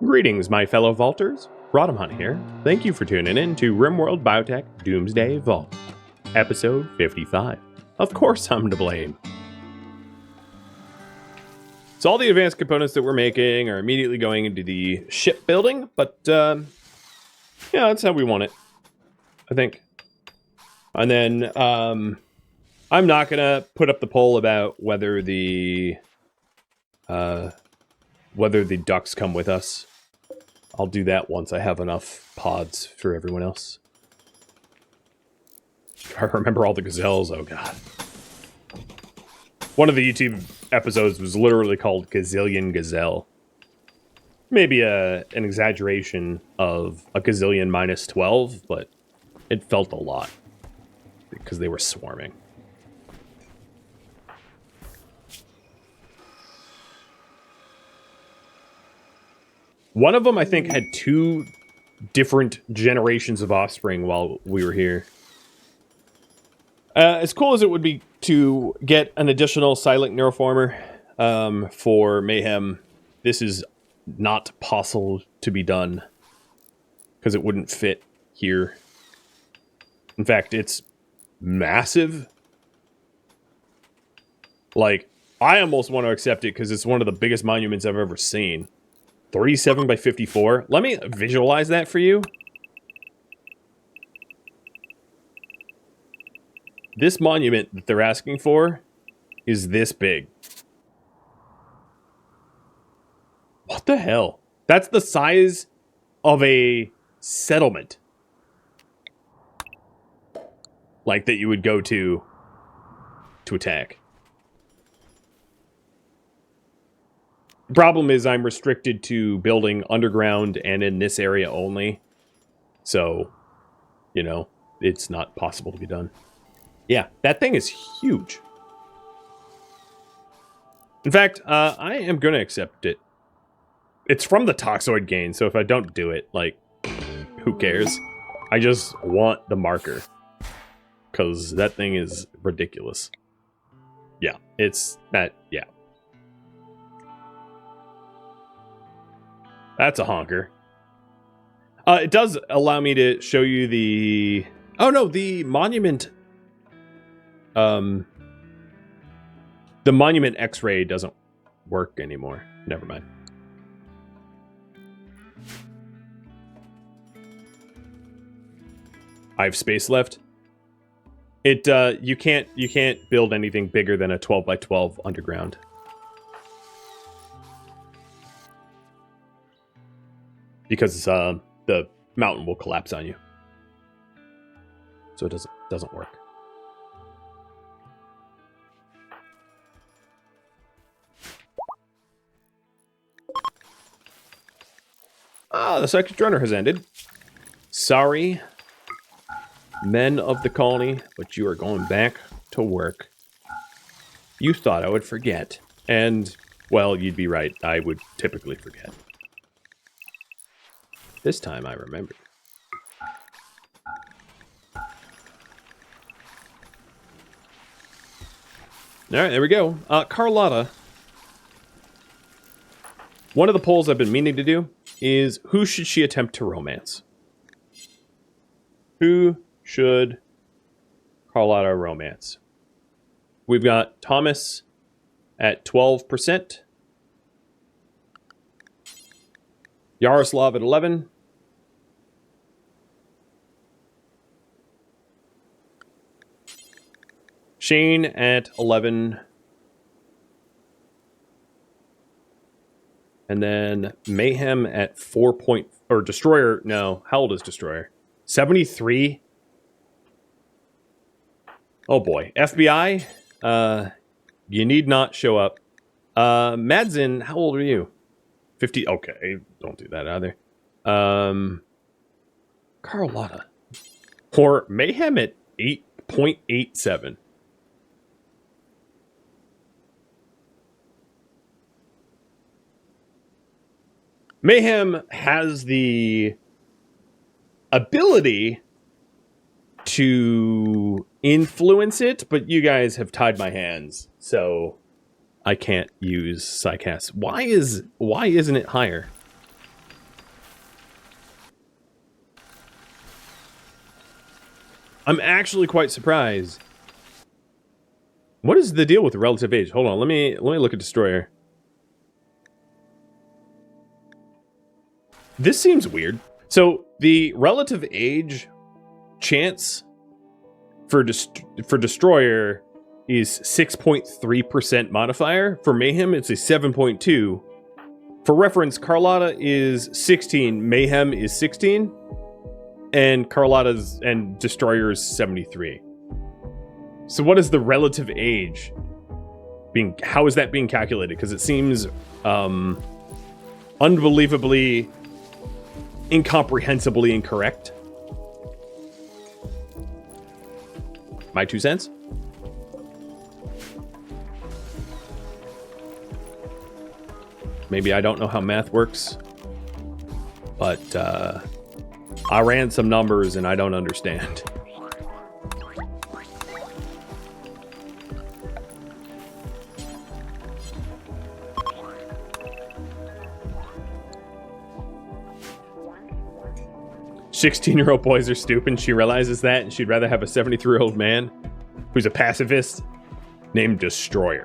Greetings, my fellow vaulters. Rhadamant here. Thank you for tuning in to RimWorld Biotech Doomsday Vault, episode 55. Of course I'm to blame. So all the advanced components that we're making are immediately going into the shipbuilding, but yeah, that's how we want it, I think. And then I'm not gonna put up the poll about whether the ducks come with us. I'll do that once I have enough pods for everyone else. I remember all the gazelles, oh god. One of the YouTube episodes was literally called Gazillion Gazelle. Maybe an exaggeration of a gazillion minus 12, but it felt a lot. Because they were swarming. One of them, I think, had 2 different generations of offspring while we were here. As cool as it would be to get an additional silent neuroformer for Mayhem, this is not possible to be done. Because it wouldn't fit here. In fact, it's massive. Like, I almost want to accept it because it's one of the biggest monuments I've ever seen. 37 by 54. Let me visualize that for you. This monument that they're asking for is this big. What the hell? That's the size of a settlement. Like that you would go to attack. The problem is I'm restricted to building underground and in this area only. So, you know, it's not possible to be done. Yeah, that thing is huge. In fact, I am going to accept it. It's from the Toxoid gain, so if I don't do it, like, who cares? I just want the marker. Because that thing is ridiculous. Yeah, it's that, yeah. That's a honker. It does allow me to show you the... Oh no, the monument... The monument X-ray doesn't work anymore. Never mind. I have space left. It you can't build anything bigger than a 12 by 12 underground. Because the mountain will collapse on you. So it doesn't work. Ah, the psychic drunner has ended. Sorry, men of the colony, but you are going back to work. You thought I would forget. And, well, you'd be right. I would typically forget. This time I remembered. Alright, there we go. Carlotta. One of the polls I've been meaning to do is who should she attempt to romance? Who should Carlotta romance? We've got Thomas at 12%. Yaroslav at 11. Shane at 11. And then Mayhem at 4 point... Or Destroyer... No, how old is Destroyer? 73? Oh boy. FBI? You need not show up. Madzin, how old are you? 50... Okay, don't do that either. Carlotta. Or Mayhem at 8.87. Mayhem has the ability to influence it, but you guys have tied my hands, so I can't use Psycast. Why isn't it higher? I'm actually quite surprised. What is the deal with the relative age? Hold on, let me look at Destroyer. This seems weird. So the relative age chance for Destroyer is 6.3% modifier. For Mayhem, it's a 7.2. For reference, Carlotta is 16, Mayhem is 16, and Carlotta's and Destroyer's 73. So what is the relative age being? How is that being calculated? Because it seems unbelievably, incomprehensibly incorrect. My 2 cents. Maybe I don't know how math works, but I ran some numbers and I don't understand. "16-year-old boys are stupid. She realizes that, and she'd rather have a 73-year-old man who's a pacifist named Destroyer."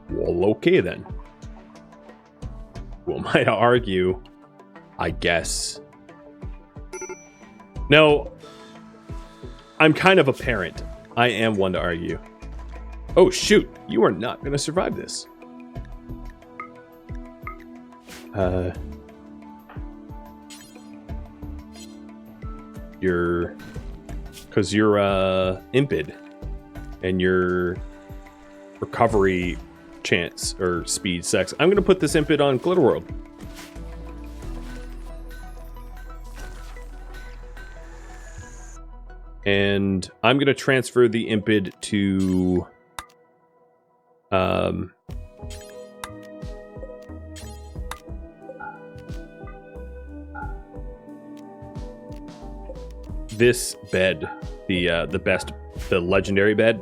Well, okay then. Well, might argue, I guess. No, I'm kind of a parent. I am one to argue. Oh shoot, you are not going to survive this. Because you're impid, and your recovery chance or speed sucks. I'm gonna put this impid on Glitter World. And I'm gonna transfer the impid to this bed, the legendary bed.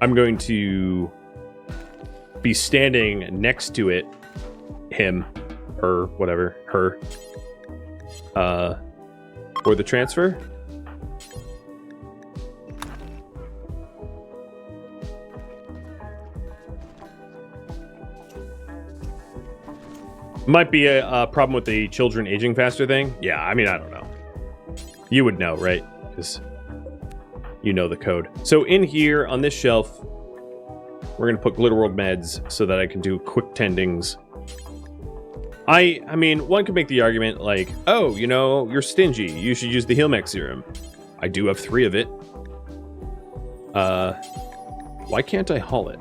I'm going to be standing next to it, him, her, whatever, her, for the transfer. Might be a problem with the children aging faster thing. Yeah, I mean, I don't know. You would know, right? Because you know the code. So in here on this shelf, we're going to put Glitter World meds so that I can do quick tendings. I mean, one could make the argument like, oh, you know, you're stingy. You should use the Heal Mech serum. I do have 3 of it. Why can't I haul it?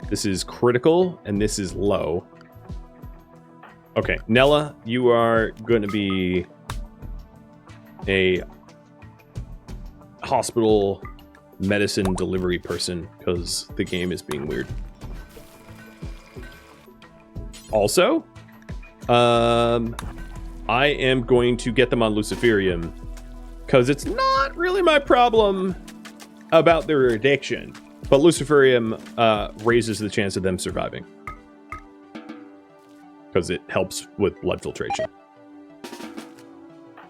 This is critical and this is low. Okay, Nella, you are going to be a hospital medicine delivery person because the game is being weird. Also, I am going to get them on Luciferium because it's not really my problem about their addiction, but Luciferium raises the chance of them surviving because it helps with blood filtration.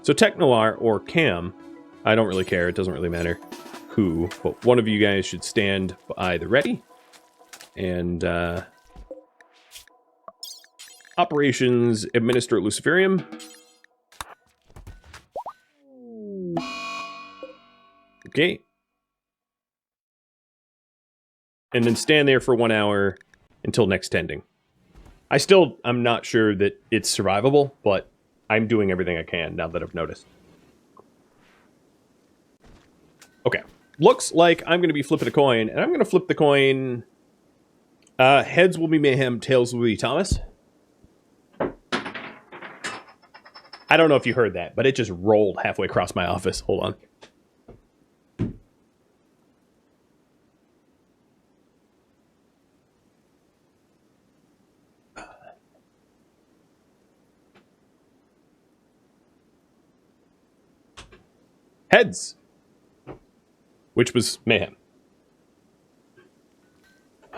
So Tech Noir or Cam, I don't really care, it doesn't really matter who, but one of you guys should stand by the ready. And operations administer Luciferium. Okay. And then stand there for 1 hour until next tending. I'm not sure that it's survivable, but I'm doing everything I can now that I've noticed. Okay. Looks like I'm going to be flipping a coin, and I'm going to flip the coin. Heads will be Mayhem, tails will be Thomas. I don't know if you heard that, but it just rolled halfway across my office. Hold on. Heads, which was Mayhem.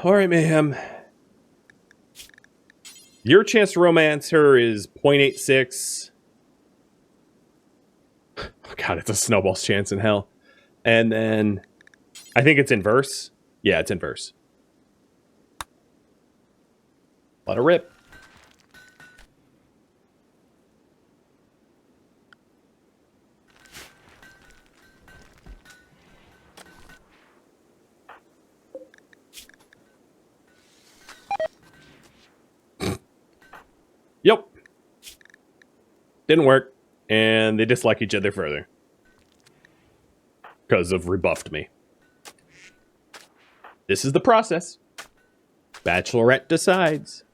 All right, Mayhem. Your chance to romance her is 0.86. Oh god, it's a snowball's chance in hell. And then I think it's inverse. Yeah, it's inverse. Let her rip. Yep. Didn't work. And they dislike each other further. Because of rebuffed me. This is the process. Bachelorette decides.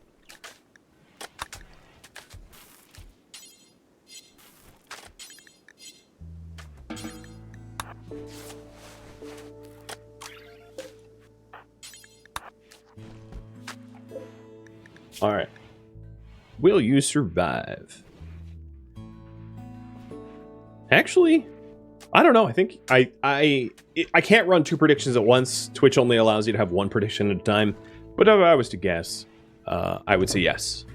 Alright. Will you survive? Actually, I don't know. I think I can't run 2 predictions at once. Twitch only allows you to have 1 prediction at a time. But if I was to guess, I would say yes.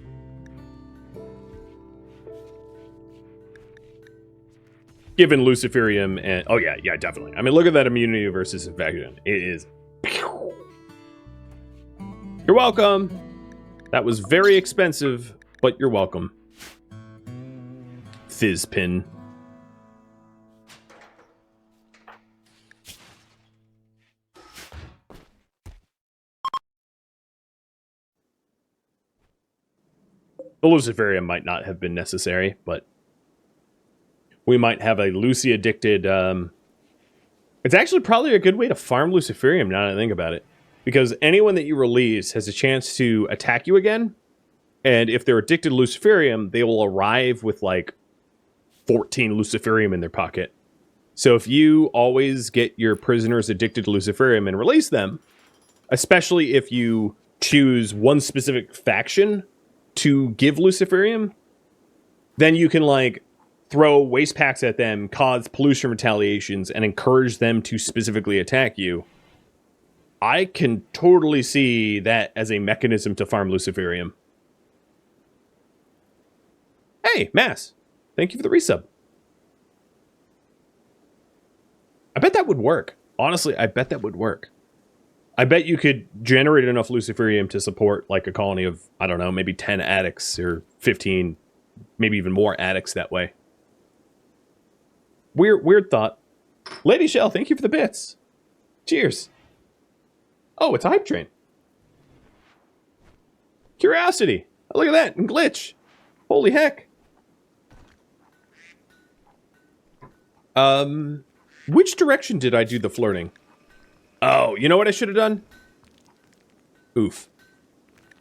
Given Luciferium and... Oh, yeah, definitely. I mean, look at that immunity versus infection. It is... You're welcome. That was very expensive, but you're welcome. Fizzpin. The Luciferium might not have been necessary, but we might have a Lucy-addicted... It's actually probably a good way to farm Luciferium, now that I think about it. Because anyone that you release has a chance to attack you again, and if they're addicted to Luciferium, they will arrive with, like, 14 Luciferium in their pocket. So if you always get your prisoners addicted to Luciferium and release them, especially if you choose one specific faction to give Luciferium, then you can, like, throw waste packs at them, cause pollution retaliations, and encourage them to specifically attack you. I can totally see that as a mechanism to farm Luciferium. Hey, Mass. Thank you for the resub. I bet that would work. Honestly, I bet that would work. I bet you could generate enough Luciferium to support, like, a colony of, I don't know, maybe 10 addicts or 15, maybe even more addicts that way. Weird thought. Lady Shell, thank you for the bits. Cheers. Oh, it's a hype train. Curiosity. Oh, look at that. And glitch. Holy heck. Which direction did I do the flirting? Oh, you know what I should have done? Oof.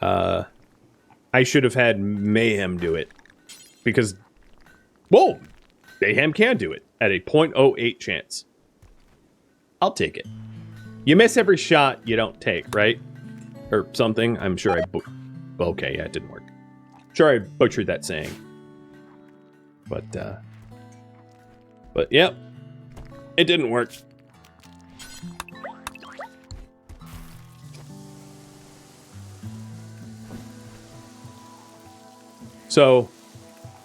I should have had Mayhem do it. Because, whoa, Mayhem can do it at a 0.08 chance. I'll take it. You miss every shot you don't take, right? Or something. I'm sure I... Okay, yeah, it didn't work. Sure, I butchered that saying. But, yep. It didn't work. So,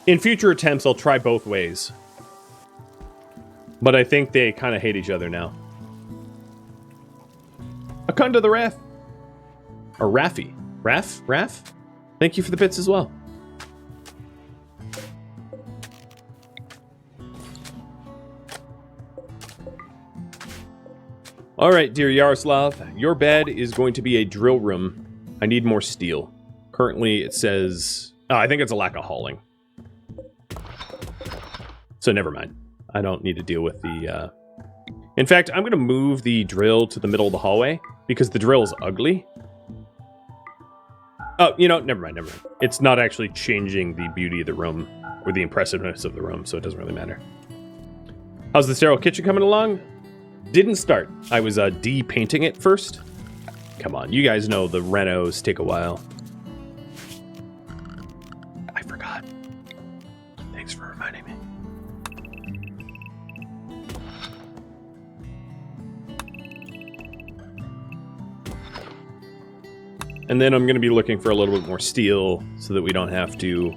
in future attempts, I'll try both ways. But I think they kind of hate each other now. Akunda the Raff. Or Raffi. Raff? Thank you for the bits as well. Alright, dear Yaroslav. Your bed is going to be a drill room. I need more steel. Currently, it says... Oh, I think it's a lack of hauling. So never mind. I don't need to deal with the... In fact, I'm going to move the drill to the middle of the hallway, because the drill is ugly. Oh, you know, never mind. It's not actually changing the beauty of the room, or the impressiveness of the room, so it doesn't really matter. How's the sterile kitchen coming along? Didn't start. I was de-painting it first. Come on, you guys know the renos take a while. I forgot. Thanks for reminding me. And then I'm going to be looking for a little bit more steel so that we don't have to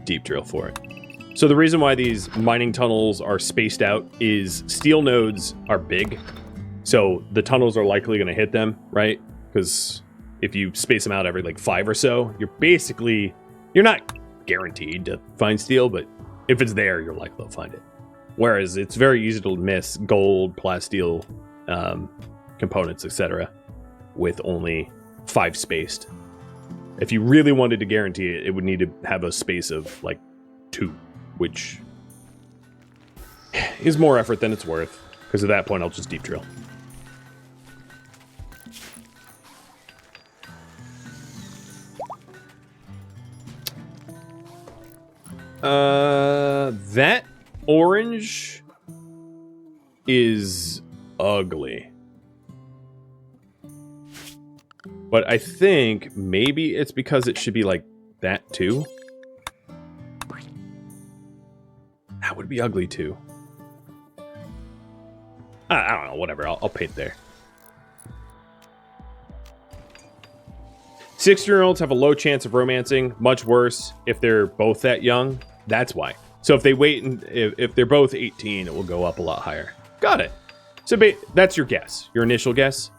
deep drill for it. So the reason why these mining tunnels are spaced out is steel nodes are big. So the tunnels are likely going to hit them, right? Because if you space them out every like 5 or so, you're not guaranteed to find steel, but if it's there, you're likely to find it. Whereas it's very easy to miss gold, plasteel, components, etc. with only 5 spaced. If you really wanted to guarantee it, it would need to have a space of like 2, which is more effort than it's worth, because at that point I'll just deep drill. That orange is ugly. But I think maybe it's because it should be like that too. That would be ugly too. I don't know, whatever. I'll paint there. 16-year-olds have a low chance of romancing. Much worse if they're both that young. That's why. So if they wait, and if they're both 18, it will go up a lot higher. Got it. So that's your guess. Your initial guess.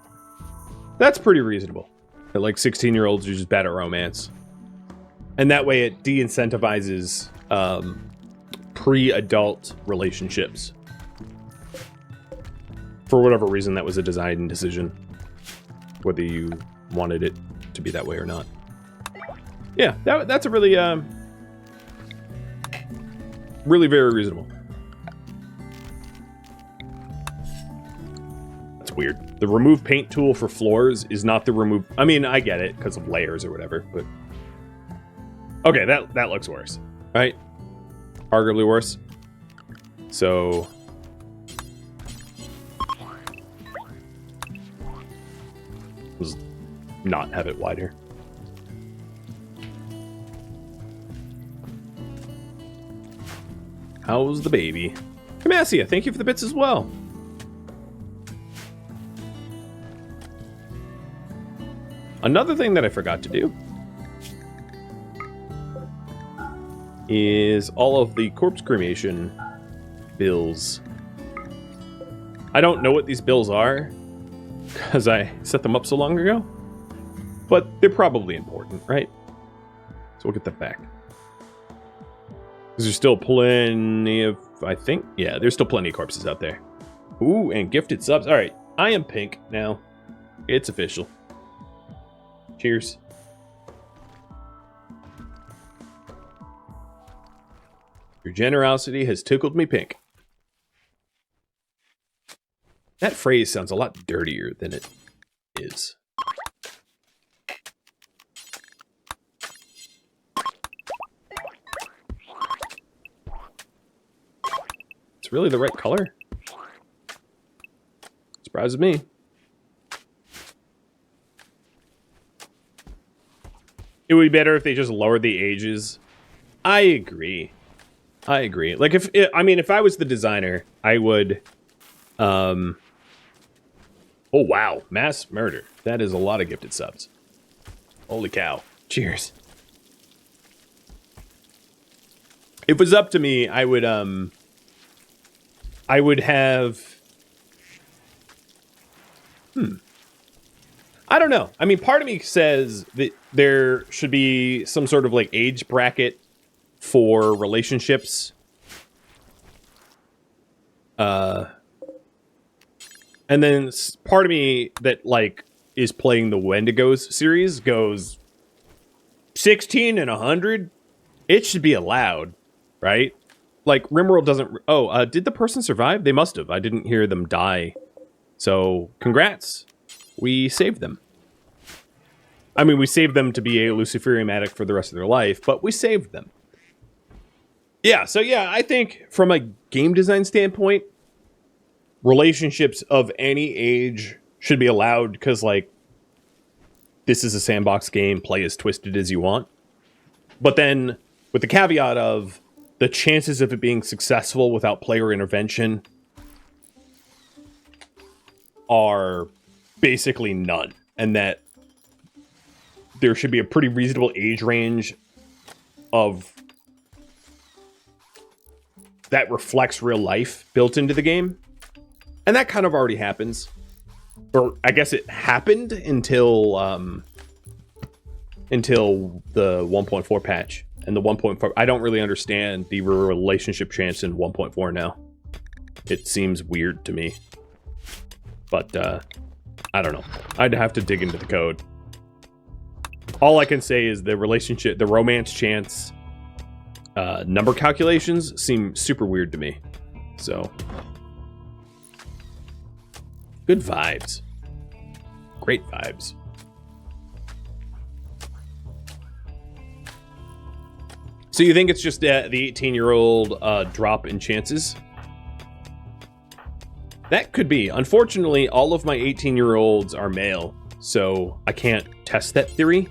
That's pretty reasonable. That like 16-year-olds are just bad at romance. And that way it de-incentivizes pre-adult relationships. For whatever reason, that was a design decision. Whether you wanted it to be that way or not. Yeah, that's a really, really very reasonable. That's weird. The remove paint tool for floors is not the remove... I mean, I get it because of layers or whatever, but... Okay, that looks worse, right? Arguably worse. So... let's not have it wider. How's the baby? Camasia, thank you for the bits as well. Another thing that I forgot to do is all of the corpse cremation bills. I don't know what these bills are because I set them up so long ago, but they're probably important, right? So we'll get that back. Because there's still plenty of, I think, yeah, there's still plenty of corpses out there. Ooh, and gifted subs. All right, I am pink now. It's official. Cheers. Your generosity has tickled me pink. That phrase sounds a lot dirtier than it is. It's really the right color. Surprises me. It would be better if they just lowered the ages. I agree. I agree. Like if I was the designer, I would oh wow, mass murder. That is a lot of gifted subs. Holy cow. Cheers. If it was up to me, I would have I don't know. I mean, part of me says that there should be some sort of like age bracket for relationships. And then part of me that like is playing the Wendigos series goes 16 and 100. It should be allowed, right? Like RimWorld doesn't. Oh, did the person survive? They must have. I didn't hear them die. So congrats. We saved them. I mean, we saved them to be a Luciferium addict for the rest of their life, but we saved them. Yeah, so yeah, I think from a game design standpoint, relationships of any age should be allowed because, like, this is a sandbox game, play as twisted as you want. But then, with the caveat of the chances of it being successful without player intervention are basically none. And that there should be a pretty reasonable age range of that reflects real life built into the game. And that kind of already happens. Or I guess it happened until the 1.4 patch. And the 1.4, I don't really understand the relationship chance in 1.4 now. It seems weird to me. But I don't know. I'd have to dig into the code. All I can say is the relationship, the romance chance, number calculations seem super weird to me. So, good vibes. Great vibes. So you think it's just the 18-year-old drop in chances? That could be. Unfortunately, all of my 18-year-olds are male, so I can't test that theory.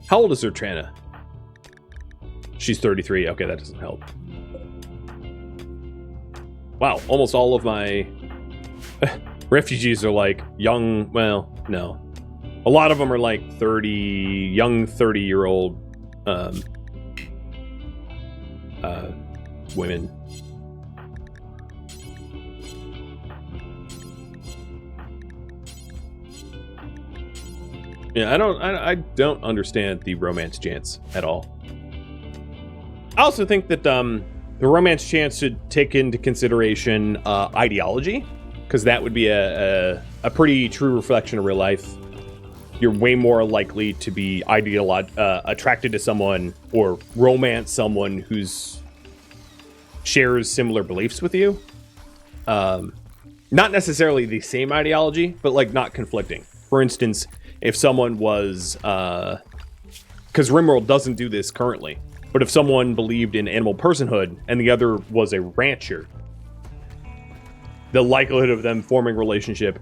How old is Zertrana? She's 33. Okay, that doesn't help. Wow, almost all of my refugees are like young, well, no. A lot of them are like 30, young 30-year-old women. Yeah, I don't understand the romance chance at all. I also think that the romance chance should take into consideration ideology, because that would be a pretty true reflection of real life. You're way more likely to be attracted to someone or romance someone who's shares similar beliefs with you. Not necessarily the same ideology, but like not conflicting. For instance, if someone was, because RimWorld doesn't do this currently, but if someone believed in animal personhood and the other was a rancher, the likelihood of them forming a relationship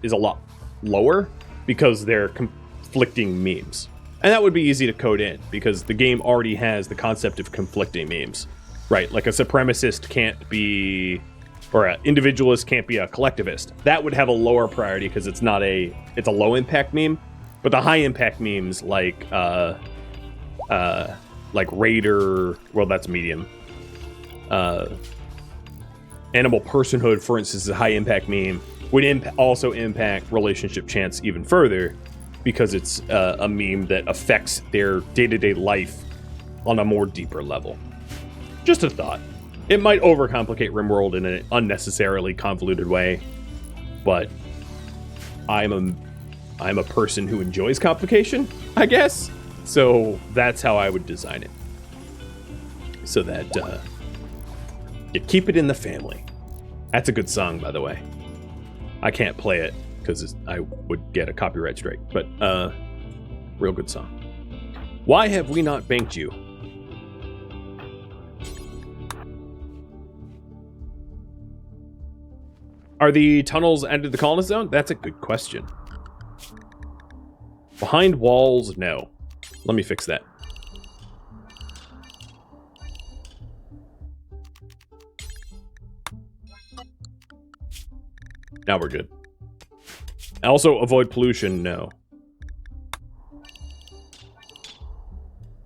is a lot lower because they're conflicting memes. And that would be easy to code in because the game already has the concept of conflicting memes, right? Like a supremacist can't be, or an individualist can't be a collectivist. That would have a lower priority because it's a low impact meme. But the high impact memes like Raider, well, that's medium. Animal personhood, for instance, is a high impact meme, would also impact relationship chance even further because it's a meme that affects their day-to-day life on a more deeper level. Just a thought. It might overcomplicate RimWorld in an unnecessarily convoluted way, but I'm a person who enjoys complication, I guess. So that's how I would design it. So that you keep it in the family. That's a good song, by the way. I can't play it because I would get a copyright strike, but real good song. Why have we not banked you? Are the tunnels entered the colonist zone? That's a good question. Behind walls, no. Let me fix that. Now we're good. Also, avoid pollution, no.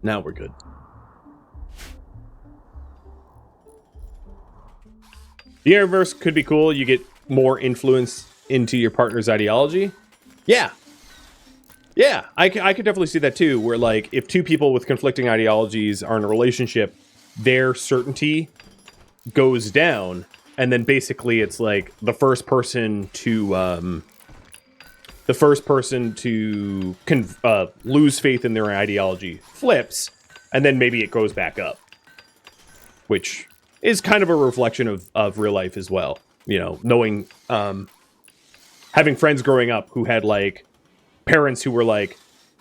Now we're good. The universe could be cool. You get more influence into your partner's ideology. Yeah. Yeah, I could definitely see that too, where like if two people with conflicting ideologies are in a relationship, their certainty goes down, and then basically it's like the first person to lose faith in their ideology flips, and then maybe it goes back up, which is kind of a reflection of real life as well. You know, knowing, having friends growing up who had like parents who were like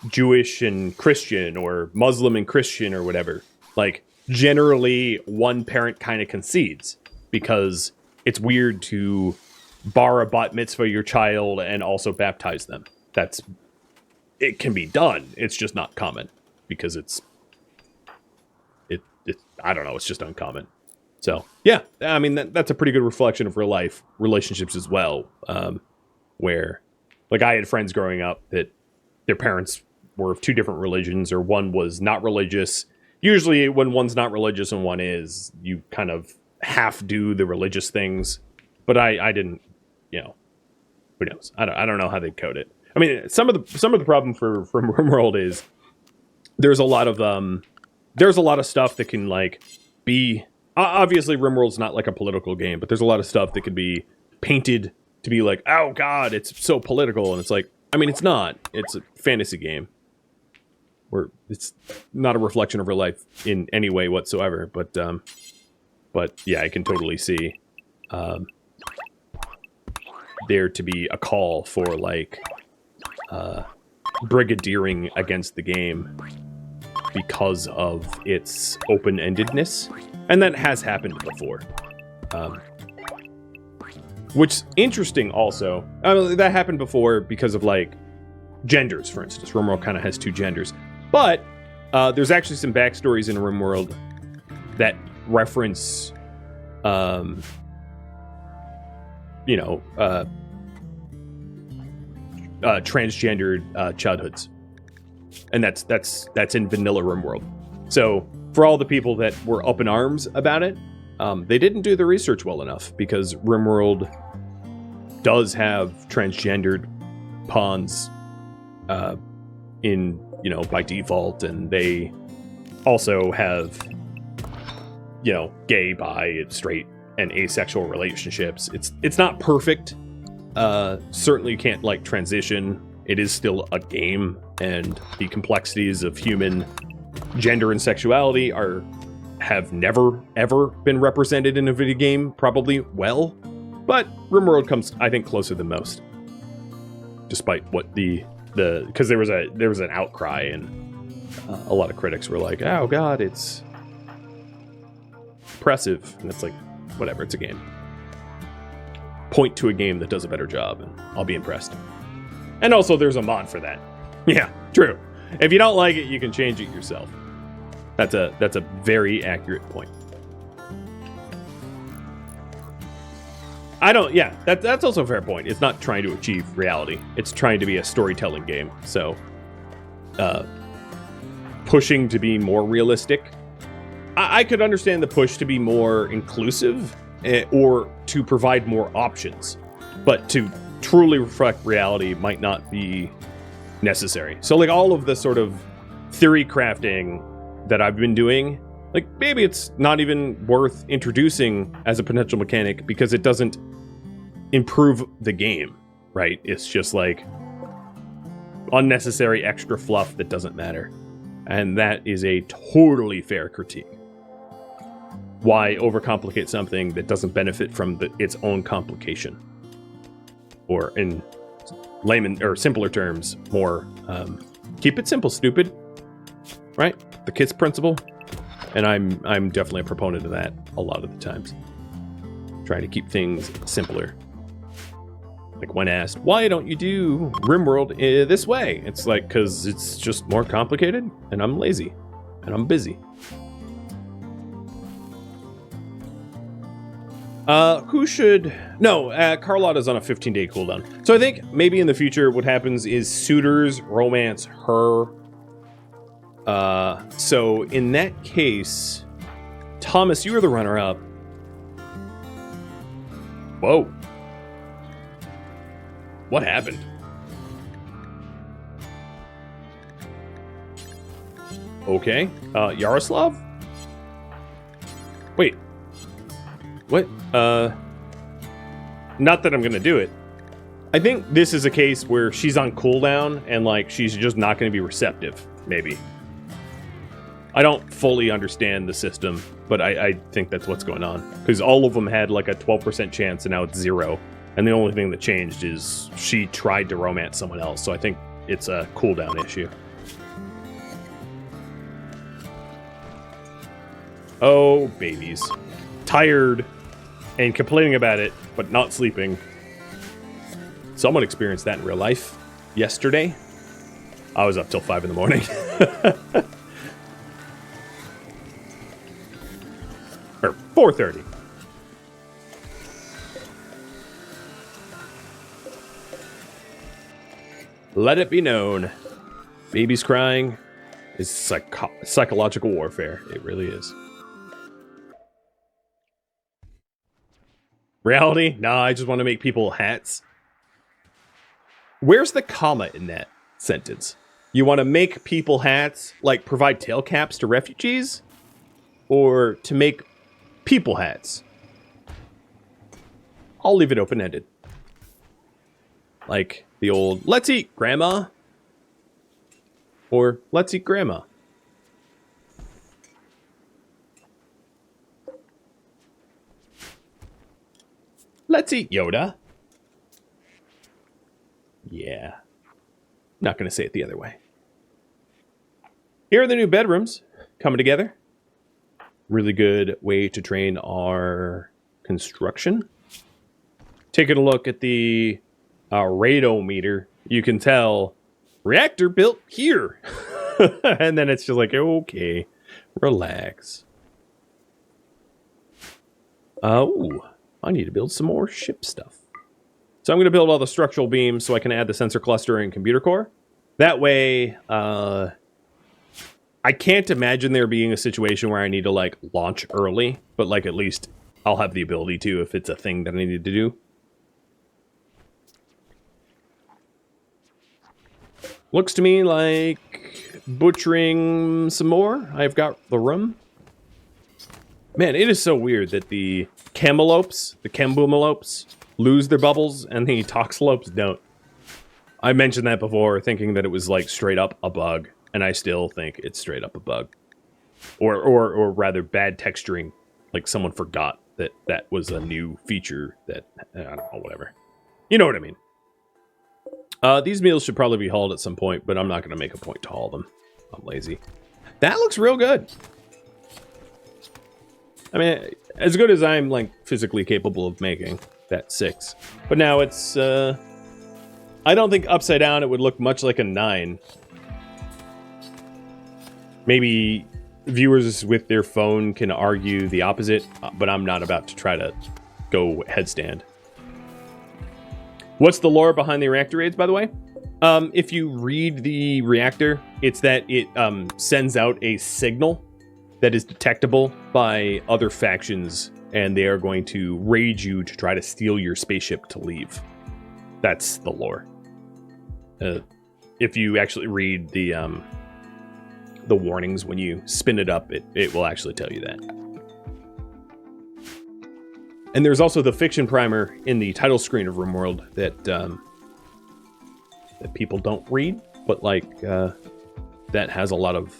Jewish and Christian or Muslim and Christian or whatever, like generally one parent kind of concedes because it's weird to bar a bat mitzvah your child and also baptize them. It can be done. It's just not common because I don't know. It's just uncommon. So yeah, I mean, that's a pretty good reflection of real life relationships as well. Where like I had friends growing up that their parents were of two different religions, or one was not religious. Usually when one's not religious and one is, you kind of half do the religious things. But I didn't, you know, who knows? I don't know how they code it. I mean, some of the problem from RimWorld is there's a lot of stuff that can like be, obviously RimWorld's not like a political game, but there's a lot of stuff that can be painted to be like, oh god, it's so political, and it's like, I mean, it's not. It's a fantasy game where it's not a reflection of real life in any way whatsoever. But yeah, I can totally see there to be a call for like brigadiering against the game because of its open-endedness, and that has happened before. Which interesting also. That happened before because of like genders, for instance. RimWorld kind of has two genders, but there's actually some backstories in RimWorld that reference, transgendered childhoods, and that's in vanilla RimWorld. So for all the people that were up in arms about it, they didn't do the research well enough, because RimWorld does have transgendered pawns in, by default, and they also have, gay, bi, straight, and asexual relationships. It's not perfect. Certainly you can't like transition. It is still a game, and the complexities of human gender and sexuality have never ever been represented in a video game probably well, but RimWorld comes, I think, closer than most, despite what because there was an outcry, and a lot of critics were like, oh god, it's oppressive, and it's like, whatever, it's a game. Point to a game that does a better job and I'll be impressed. And also there's a mod for that. Yeah, true. If you don't like it, you can change it yourself. That's a very accurate point. That's also a fair point. It's not trying to achieve reality. It's trying to be a storytelling game. So pushing to be more realistic. I could understand the push to be more inclusive, or to provide more options, but to truly reflect reality might not be necessary. So like all of the sort of theory crafting that I've been doing, like maybe it's not even worth introducing as a potential mechanic because it doesn't improve the game, right? It's just like unnecessary extra fluff that doesn't matter. And that is a totally fair critique. Why overcomplicate something that doesn't benefit from its own complication? Or in layman or simpler terms, more keep it simple, stupid. Right? The KISS principle. And I'm definitely a proponent of that a lot of the times. Trying to keep things simpler. Like when asked, why don't you do RimWorld this way? It's like, because it's just more complicated, and I'm lazy, and I'm busy. Carlotta's on a 15-day cooldown. So I think maybe in the future what happens is suitors romance her. So in that case, Thomas, you are the runner-up. Whoa. What happened? Okay. Yaroslav? Wait. What? Not that I'm gonna do it. I think this is a case where she's on cooldown and like she's just not gonna be receptive, maybe. I don't fully understand the system, but I think that's what's going on. Because all of them had like a 12% chance and now it's 0. And the only thing that changed is she tried to romance someone else. So I think it's a cooldown issue. Oh, babies. Tired and complaining about it, but not sleeping. Someone experienced that in real life yesterday. I was up till 5 in the morning. Or 4:30. Let it be known. Babies crying is psychological warfare. It really is. Reality? Nah, I just want to make people hats. Where's the comma in that sentence? You want to make people hats, like provide tail caps to refugees? Or to make people hats? I'll leave it open-ended. Like the old, let's eat, Grandma. Or, let's eat, Grandma. Let's eat, Yoda. Yeah. Not going to say it the other way. Here are the new bedrooms coming together. Really good way to train our construction. Taking a look at the radometer, you can tell reactor built here. And then it's just like, okay, relax. Oh, I need to build some more ship stuff. So I'm going to build all the structural beams so I can add the sensor cluster and computer core. That way, I can't imagine there being a situation where I need to, like, launch early. But, like, at least I'll have the ability to if it's a thing that I need to do. Looks to me like butchering some more. I've got the room. Man, it is so weird that the camelopes, the camboomolopes, lose their bubbles and the toxalopes don't. I mentioned that before, thinking that it was like straight up a bug, and I still think it's straight up a bug. Or rather bad texturing, like someone forgot that that was a new feature that, I don't know, whatever. You know what I mean. These meals should probably be hauled at some point, but I'm not going to make a point to haul them. I'm lazy. That looks real good. I mean, as good as I'm, like, physically capable of making. That's 6. But now it's, I don't think upside down it would look much like a 9. Maybe viewers with their phone can argue the opposite, but I'm not about to try to go headstand. What's the lore behind the reactor raids, by the way? If you read the reactor, it's that it sends out a signal that is detectable by other factions, and they are going to raid you to try to steal your spaceship to leave. That's the lore. If you actually read the warnings when you spin it up, it will actually tell you that. And there's also the fiction primer in the title screen of RimWorld that that people don't read, but like that has a lot of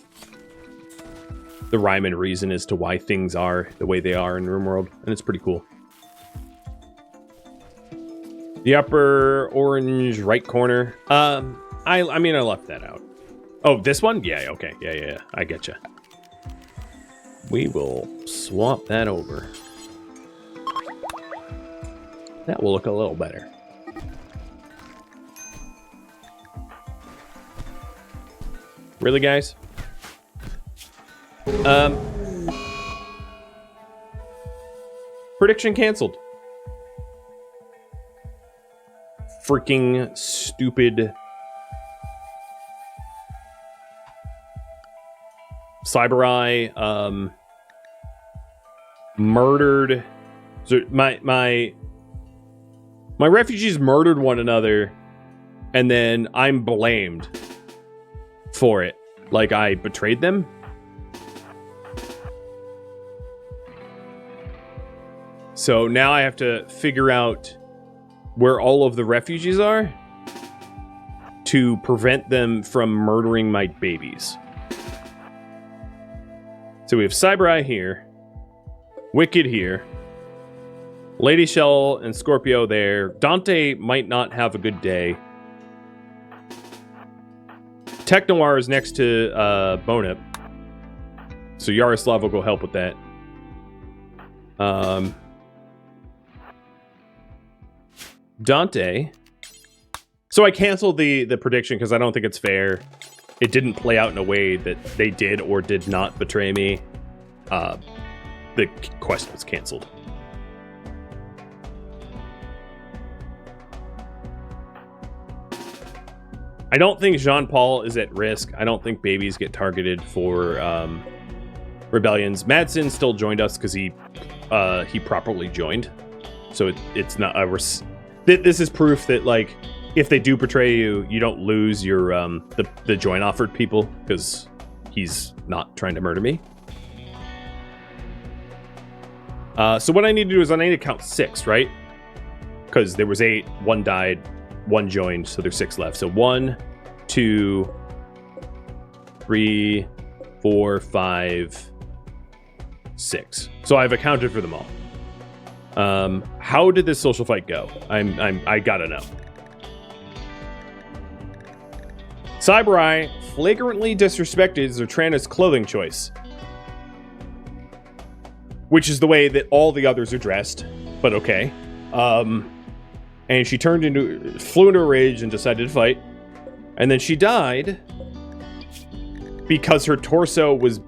the rhyme and reason as to why things are the way they are in RimWorld, and it's pretty cool. The upper orange right corner. I mean, I left that out. Oh, this one? Yeah, okay. Yeah. I getcha. We will swap that over. That will look a little better. Really, guys? Prediction canceled. Freaking stupid Cyber-Eye murdered. So my refugees murdered one another, and then I'm blamed for it. Like I betrayed them. So now I have to figure out where all of the refugees are to prevent them from murdering my babies. So we have Cyber-Eye here, Wicked here, Lady Shell and Scorpio there. Dante might not have a good day. Technoir is next to Bonip, so Yaroslav will go help with that. Dante. So I canceled the prediction because I don't think it's fair. It didn't play out in a way that they did or did not betray me. The quest was canceled. I don't think Jean-Paul is at risk. I don't think babies get targeted for rebellions. Madsen still joined us because he properly joined. So it's not this is proof that, like, if they do betray you, you don't lose your the join offered people, because he's not trying to murder me. So what I need to do is I need to count 6, right? Because there was 8, 1 died, 1 joined, so there's 6 left. So 1, 2, 3, 4, 5, 6. So I've accounted for them all. How did this social fight go? I gotta know. Cyber flagrantly disrespected Zertrana's clothing choice, which is the way that all the others are dressed, but okay. And she flew into a rage and decided to fight. And then she died because her torso was...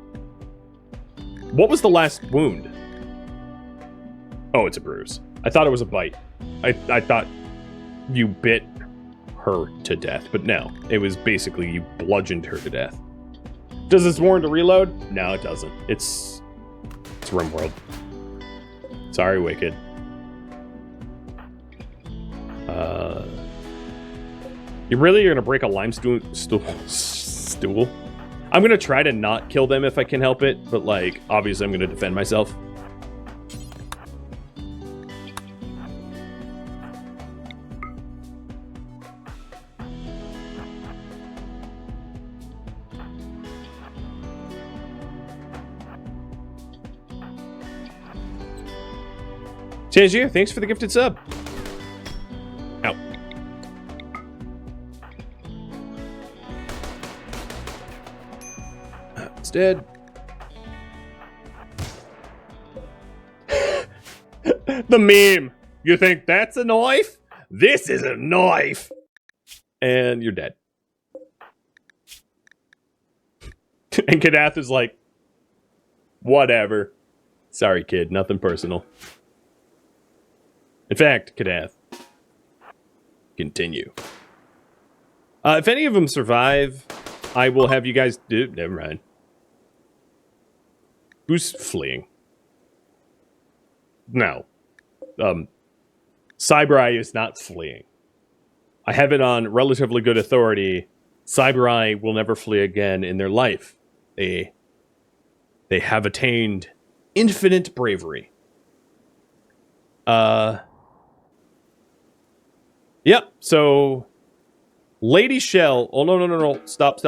What was the last wound? Oh, it's a bruise. I thought it was a bite. I thought you bit her to death, but no. It was basically you bludgeoned her to death. Does this warrant a reload? No, it doesn't. It's RimWorld. Sorry, Wicked. You really are gonna break a limestone stool? I'm gonna try to not kill them if I can help it, but, like, obviously I'm gonna defend myself. Tangier, thanks for the gifted sub. Ow. It's dead. The meme. You think that's a knife? This is a knife. And you're dead. And Kadath is like, whatever. Sorry, kid. Nothing personal. In fact, Kadath, continue. If any of them survive, I will have you guys do... Never mind. Who's fleeing? No. Cyber is not fleeing. I have it on relatively good authority. Cyber will never flee again in their life. They have attained infinite bravery. Yep, so... Lady Shell... Oh, no. Stop.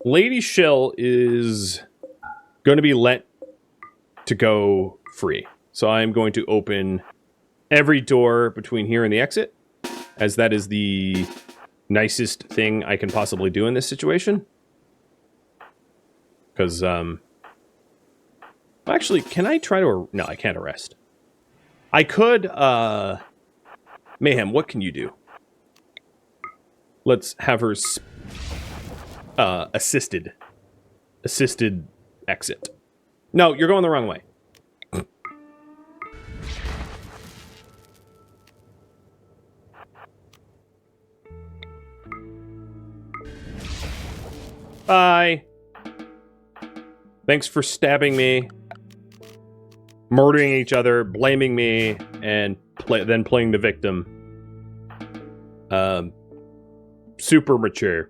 Lady Shell is going to be let to go free. So I'm going to open every door between here and the exit, as that is the nicest thing I can possibly do in this situation. Because, actually, can I try to... No, I can't arrest. I could, Mayhem, what can you do? Let's have her... assisted exit. No, you're going the wrong way. Bye. Thanks for stabbing me, murdering each other, blaming me, and then playing the victim. Super mature.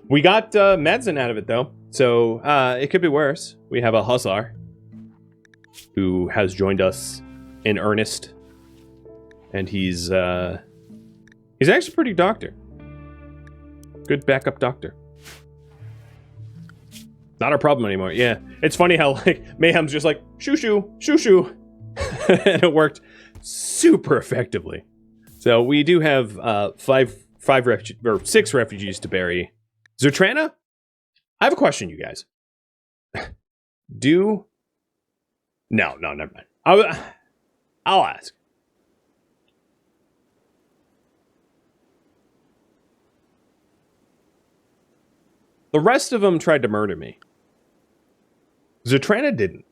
We got Madsen out of it, though, so it could be worse. We have a Hussar who has joined us in earnest, and he's actually pretty doctor. Good backup doctor. Not a problem anymore. Yeah, it's funny how, like, Mayhem's just like shoo shoo shoo shoo, and it worked super effectively. So we do have 6 refugees to bury. Zertrana, I have a question, you guys. No, never mind. I'll ask. The rest of them tried to murder me. Zertrana didn't.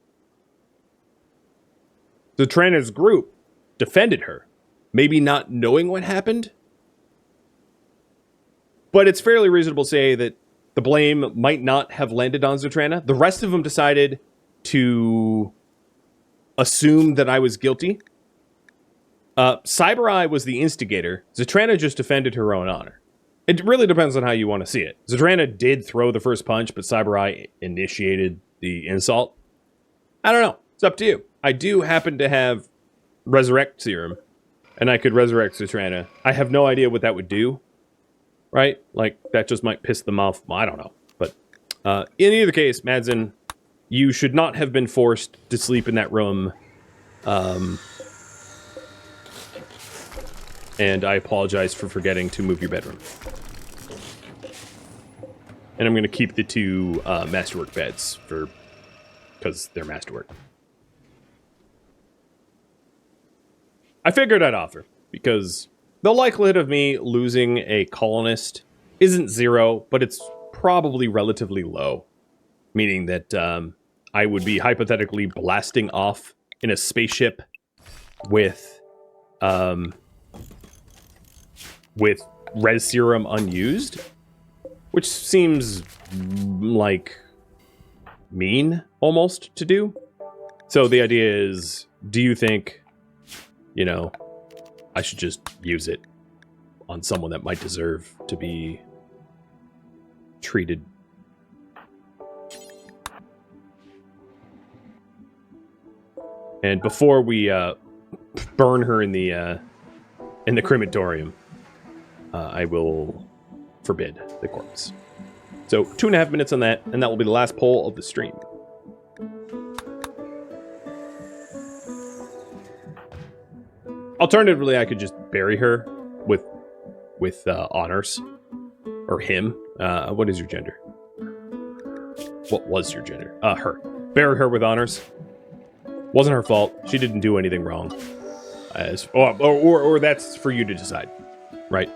Zatrana's group defended her, maybe not knowing what happened. But it's fairly reasonable to say that the blame might not have landed on Zatrana. The rest of them decided to assume that I was guilty. Cyber Eye was the instigator. Zatrana just defended her own honor. It really depends on how you want to see it. Zatrana did throw the first punch, but Cyber Eye initiated the insult. I don't know. It's up to you. I do happen to have Resurrect Serum, and I could resurrect Zatrana. I have no idea what that would do, right? Like, that just might piss them off. I don't know. But in either case, Madsen, you should not have been forced to sleep in that room. And I apologize for forgetting to move your bedroom. And I'm going to keep the two masterwork beds because they're masterwork. I figured I'd offer, because the likelihood of me losing a colonist isn't zero, but it's probably relatively low. Meaning that I would be hypothetically blasting off in a spaceship with res serum unused, which seems like mean almost to do. So the idea is, do you think, you know, I should just use it on someone that might deserve to be treated? And before we burn her in the crematorium, I will forbid the corpse. So 2.5 minutes on that, and that will be the last poll of the stream. Alternatively, I could just bury her with honors, or him. What is your gender? What was your gender? Her. Bury her with honors. Wasn't her fault. She didn't do anything wrong. Or that's for you to decide, right?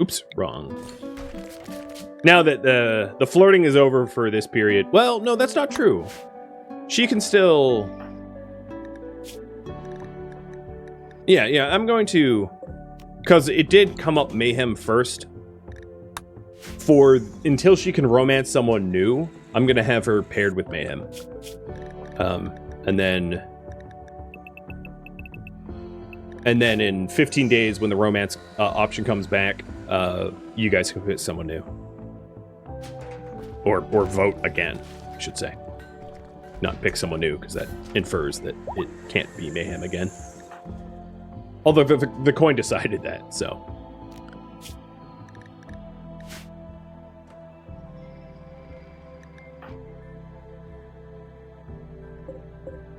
Oops, wrong. Now that the flirting is over for this period, well, no, that's not true. She can still... Yeah, I'm going to... Because it did come up Mayhem first. Until she can romance someone new, I'm going to have her paired with Mayhem. And then in 15 days, when the romance option comes back, you guys can pick someone new. Or vote again, I should say. Not pick someone new, because that infers that it can't be Mayhem again. Although the coin decided that, so...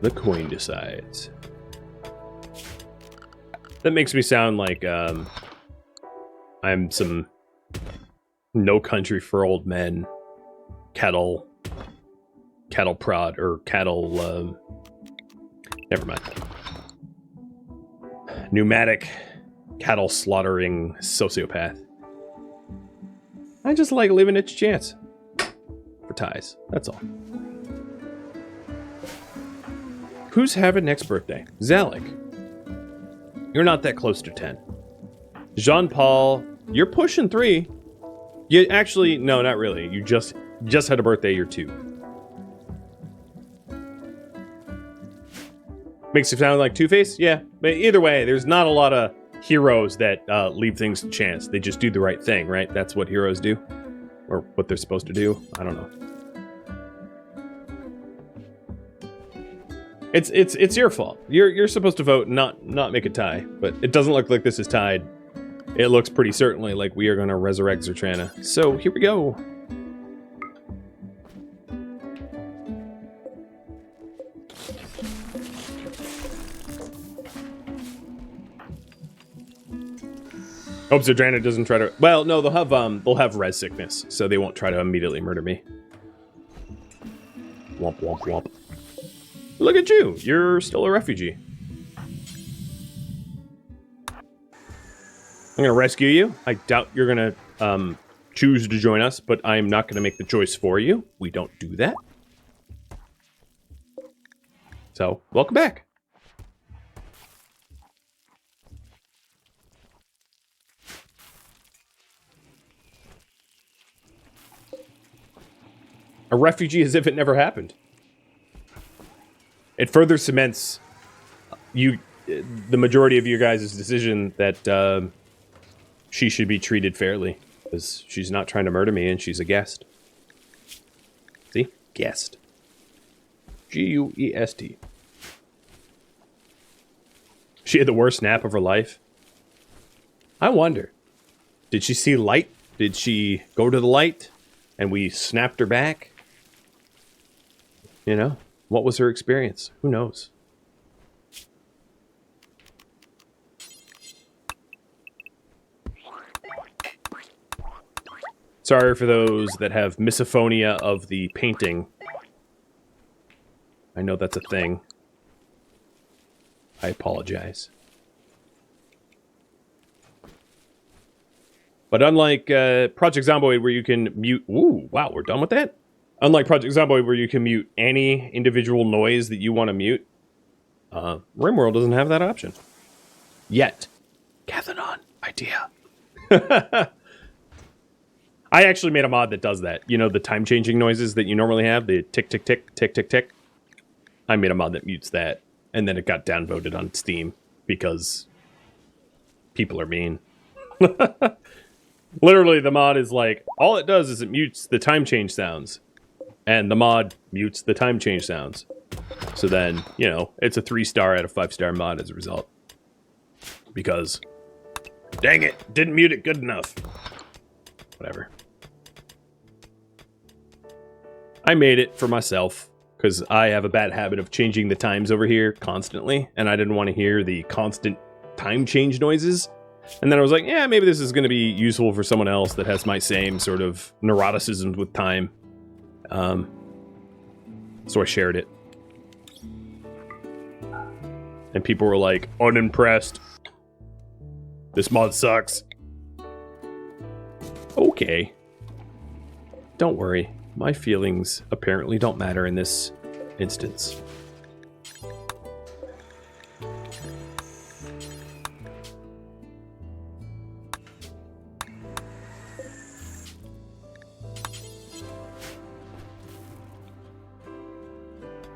The coin decides. That makes me sound like I'm some No Country for Old Men cattle prod or cattle never mind. Pneumatic cattle slaughtering sociopath. I just like leaving it to chance for ties. That's all. Who's having next birthday? Zalek. You're not that close to 10. Jean-Paul, you're pushing 3. You actually, no, not really. You just had a birthday, you're 2. Makes you sound like Two-Face? Yeah. But either way, there's not a lot of heroes that leave things to chance. They just do the right thing, right? That's what heroes do. Or what they're supposed to do. I don't know. It's your fault. You're supposed to vote, not make a tie. But it doesn't look like this is tied. It looks pretty certainly like we are going to resurrect Zatrana. So here we go. Hope Zatrana doesn't try to. Well, no, they'll have res sickness, so they won't try to immediately murder me. Womp womp womp. Look at you! You're still a refugee. I'm gonna rescue you. I doubt you're gonna choose to join us, but I'm not gonna make the choice for you. We don't do that. So, welcome back. A refugee as if it never happened. It further cements the majority of your guys' decision that she should be treated fairly. Because she's not trying to murder me and she's a guest. See? Guest. G-U-E-S-T. She had the worst nap of her life. I wonder. Did she see light? Did she go to the light and we snapped her back? You know, what was her experience? Who knows? Sorry for those that have misophonia of the painting. I know that's a thing. I apologize. But unlike Project Zomboid where you can mute... Ooh, wow, we're done with that? Unlike Project Zomboid where you can mute any individual noise that you want to mute, RimWorld doesn't have that option. Yet. Cathanon idea. I actually made a mod that does that. You know, the time-changing noises that you normally have? The tick, tick, tick, tick, tick, tick. I made a mod that mutes that. And then it got downvoted on Steam because people are mean. Literally, the mod is like, all it does is it mutes the time change sounds. And the mod mutes the time change sounds. So then, you know, it's a 3-star out of 5-star mod as a result. Because, dang it, didn't mute it good enough. Whatever. I made it for myself. Because I have a bad habit of changing the times over here constantly. And I didn't want to hear the constant time change noises. And then I was like, yeah, maybe this is going to be useful for someone else that has my same sort of neuroticism with time. So I shared it. And people were like, unimpressed. This mod sucks. Okay. Don't worry. My feelings apparently don't matter in this instance.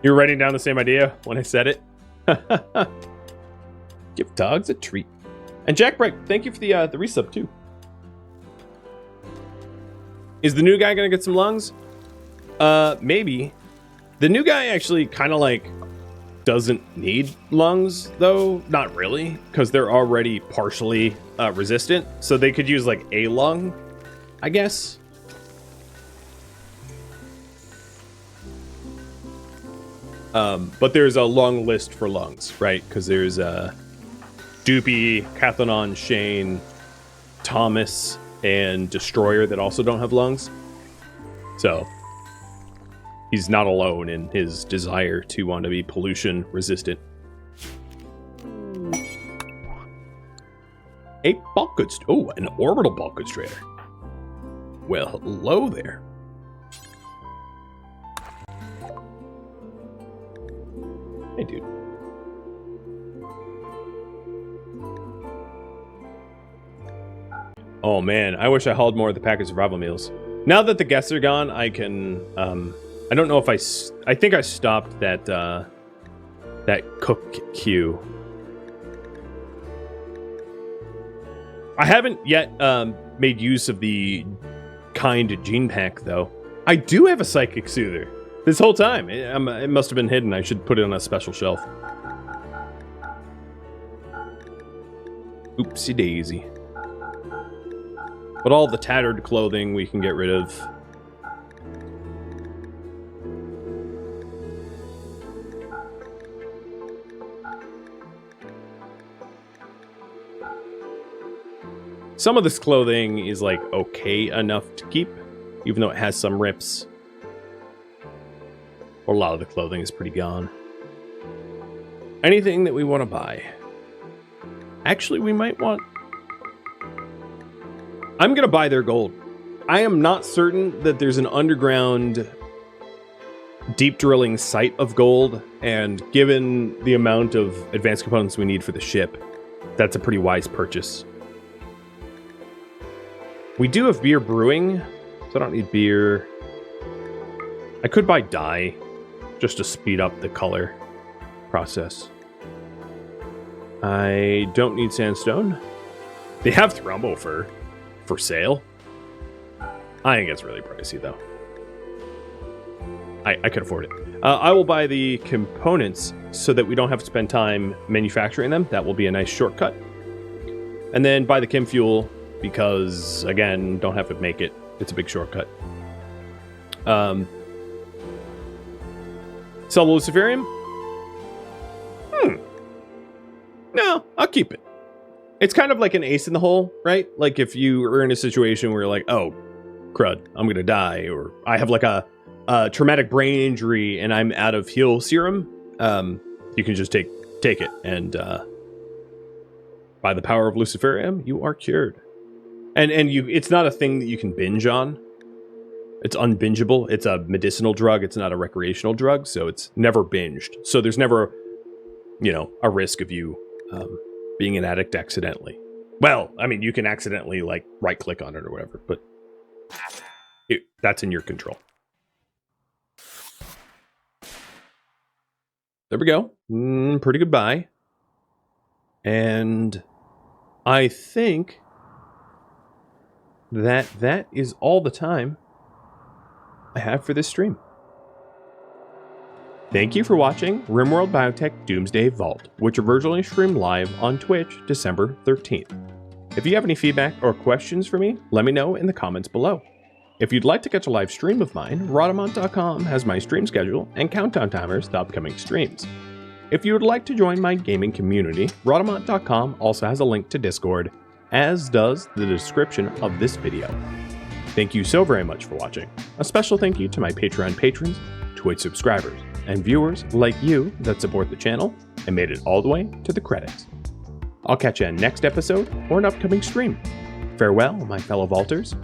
You're writing down the same idea when I said it? Give dogs a treat. And Jack Bright, thank you for the resub too. Is the new guy gonna get some lungs? Maybe. The new guy actually kind of like doesn't need lungs though. Not really, because they're already partially resistant. So they could use like a lung, I guess. But there's a long list for lungs, right? Because there's Doopy, Cathanon, Shane, Thomas, and Destroyer that also don't have lungs. So he's not alone in his desire to want to be pollution resistant. A bulk goods. Oh, an orbital bulk goods trader. Well, hello there. Hey, dude. Oh, man. I wish I hauled more of the package survival meals. Now that the guests are gone, I can... I don't know if I think I stopped that, that cook queue. I haven't yet made use of the kind gene pack, though. I do have a psychic soother. This whole time. It must have been hidden. I should put it on a special shelf. Oopsie daisy. But all the tattered clothing we can get rid of. Some of this clothing is like okay enough to keep, even though it has some rips. Or a lot of the clothing is pretty gone. Anything that we want to buy. Actually, we might want... I'm going to buy their gold. I am not certain that there's an underground deep drilling site of gold, and given the amount of advanced components we need for the ship, that's a pretty wise purchase. We do have beer brewing, so I don't need beer. I could buy dye, just to speed up the color process. I don't need sandstone. They have thrombo for sale. I think it's really pricey, though. I could afford it. I will buy the components so that we don't have to spend time manufacturing them. That will be a nice shortcut. And then buy the chem fuel because, again, don't have to make it. It's a big shortcut. Sell the luciferium? No, I'll keep it. It's kind of like an ace in the hole, right? Like if you are in a situation where you're like, oh, crud, I'm gonna die, or I have like a traumatic brain injury and I'm out of heal serum, you can just take it, and by the power of luciferium, you are cured. And it's not a thing that you can binge on. It's unbingeable. It's a medicinal drug. It's not a recreational drug, so it's never binged. So there's never, a risk of you being an addict accidentally. Well, I mean, you can accidentally like right click on it or whatever, but that's in your control. There we go. Pretty good buy. And I think that is all the time I have for this stream. Thank you for watching RimWorld Biotech Doomsday Vault, which originally streamed live on Twitch December 13th. If you have any feedback or questions for me, let me know in the comments below. If you'd like to catch a live stream of mine, Rhadamant.com has my stream schedule and countdown timers to upcoming streams. If you would like to join my gaming community, Rhadamant.com also has a link to Discord, as does the description of this video. Thank you so very much for watching. A special thank you to my Patreon patrons, Twitch subscribers, and viewers like you that support the channel and made it all the way to the credits. I'll catch you in next episode or an upcoming stream. Farewell, my fellow vaulters.